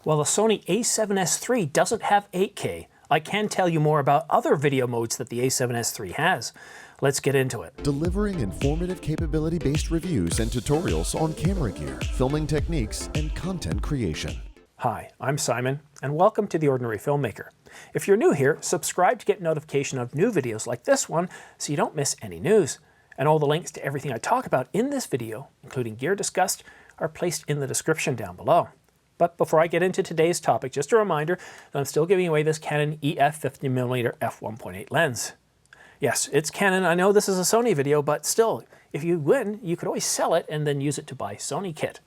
While the Sony a7S3 doesn't have 8K, I can tell you more about other video modes that the a7S3 has. Let's get into it. Delivering informative capability-based reviews and tutorials on camera gear, filming techniques, and content creation. Hi, I'm Simon, and welcome to The Ordinary Filmmaker. If you're new here, subscribe to get notification of new videos like this one so you don't miss any news. And all the links to everything I talk about in this video, including gear discussed, are placed in the description down below. But before I get into today's topic, just a reminder that I'm still giving away this Canon EF 50mm f1.8 lens. Yes, it's Canon. I know this is a Sony video, but still, if you win, you could always sell it and then use it to buy Sony kit.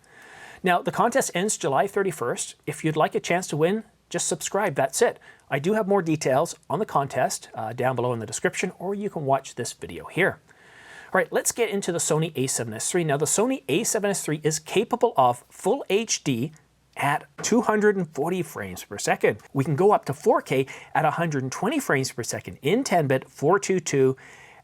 Now, the contest ends July 31st. If you'd like a chance to win, just subscribe, that's it. I do have more details on the contest down below in the description, or you can watch this video here. All right, let's get into the Sony a7S3. Now, the Sony a7S3 is capable of full HD at 240 frames per second. We can go up to 4K at 120 frames per second in 10-bit 422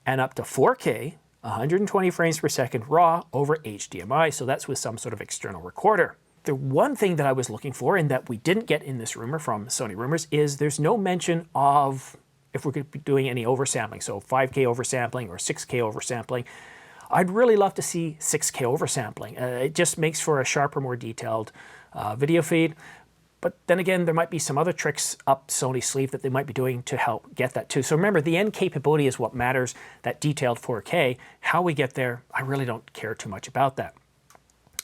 and up to 4K 120 frames per second raw over HDMI, so that's with some sort of external recorder. The one thing that I was looking for and that we didn't get in this rumor from Sony Rumors is there's no mention of if we're going to be doing any oversampling, so 5K oversampling or 6K oversampling. I'd really love to see 6K oversampling. It just makes for a sharper, more detailed video feed. But then again, there might be some other tricks up Sony's sleeve that they might be doing to help get that too. So remember, the end capability is what matters, that detailed 4K. How we get there, I really don't care too much about that.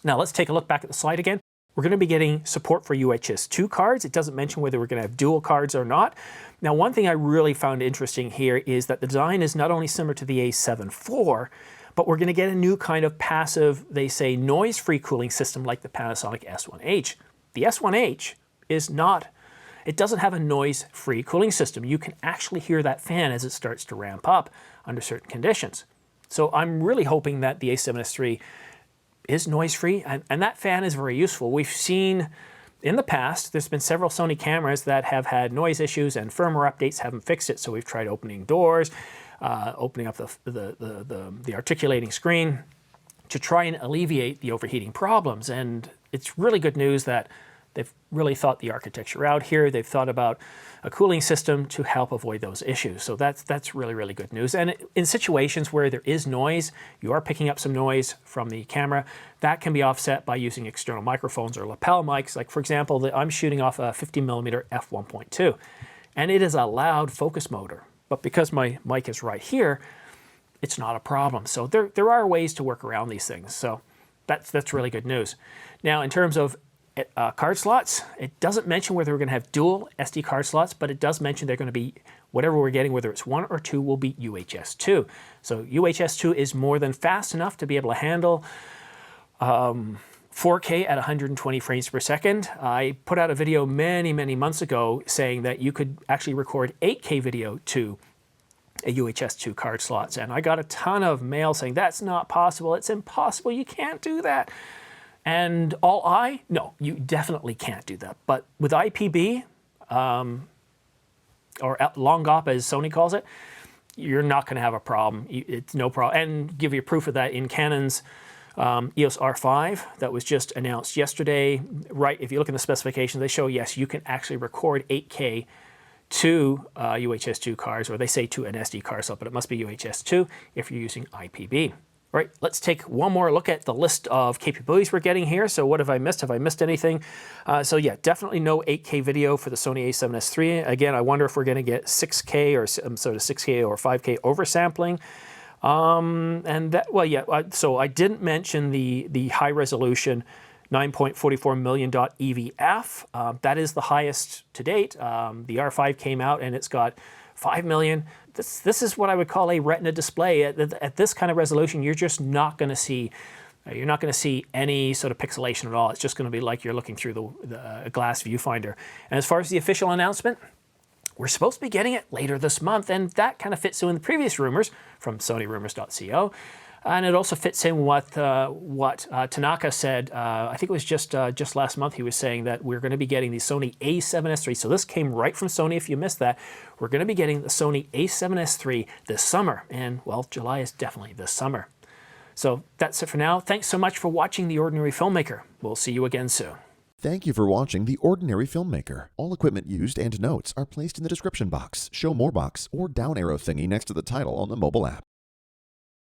Now let's take a look back at the slide again. We're going to be getting support for UHS 2 cards. It doesn't mention whether we're going to have dual cards or not. Now, one thing I really found interesting here is that the design is not only similar to the a7 IV, but we're going to get a new kind of passive, they say, noise-free cooling system like the Panasonic S1H. The S1H is not, it doesn't have a noise-free cooling system. You can actually hear that fan as it starts to ramp up under certain conditions. So I'm really hoping that the a7S3 is noise-free, and that fan is very useful. We've seen in the past, there's been several Sony cameras that have had noise issues and firmware updates haven't fixed it, so we've tried opening doors, opening up the articulating screen to try and alleviate the overheating problems. And it's really good news that they've really thought the architecture out here. They've thought about a cooling system to help avoid those issues. So that's really, really good news. And in situations where there is noise, you are picking up some noise from the camera, that can be offset by using external microphones or lapel mics. Like, for example, I'm shooting off a 50mm f1.2, and it is a loud focus motor. But because my mic is right here, it's not a problem. So there are ways to work around these things. So that's really good news. Now, in terms of card slots, it doesn't mention whether we're going to have dual SD card slots, but it does mention they're going to be, whatever we're getting, whether it's 1 or 2, will be UHS 2. So UHS 2 is more than fast enough to be able to handle 4K at 120 frames per second. I put out a video many, many months ago saying that you could actually record 8K video to a UHS 2 card slots, and I got a ton of mail saying that's not possible, it's impossible, you can't do that. And no, you definitely can't do that. But with IPB, or long op as Sony calls it, you're not going to have a problem. It's no problem. And give you proof of that in Canon's EOS R5 that was just announced yesterday. Right, if you look in the specifications, they show, yes, you can actually record 8K to UHS 2 cards, or they say to an SD card slot, but it must be UHS 2 if you're using IPB. All right, let's take one more look at the list of capabilities we're getting here. So what have I missed? Have I missed anything? So yeah, definitely no 8K video for the Sony a7S3. Again, I wonder if we're going to get 6K or some sort of 6K or 5K oversampling. And that, well, yeah, so I didn't mention the high resolution 9.44 million EVF. That is the highest to date. The R5 came out and it's got 5 million. This is what I would call a retina display. At this kind of resolution, you're just not going to see, any sort of pixelation at all. It's just going to be like you're looking through the glass viewfinder. And as far as the official announcement, we're supposed to be getting it later this month, and that kind of fits in the previous rumors from sonyrumors.co. And it also fits in what Tanaka said. I think it was just last month. He was saying that we're going to be getting the Sony a7S3. So this came right from Sony. If you missed that, we're going to be getting the Sony a7S3 this summer. And well, July is definitely this summer. So that's it for now. Thanks so much for watching The Ordinary Filmmaker. We'll see you again soon. Thank you for watching The Ordinary Filmmaker. All equipment used and notes are placed in the description box, show more box, or down arrow thingy next to the title on the mobile app.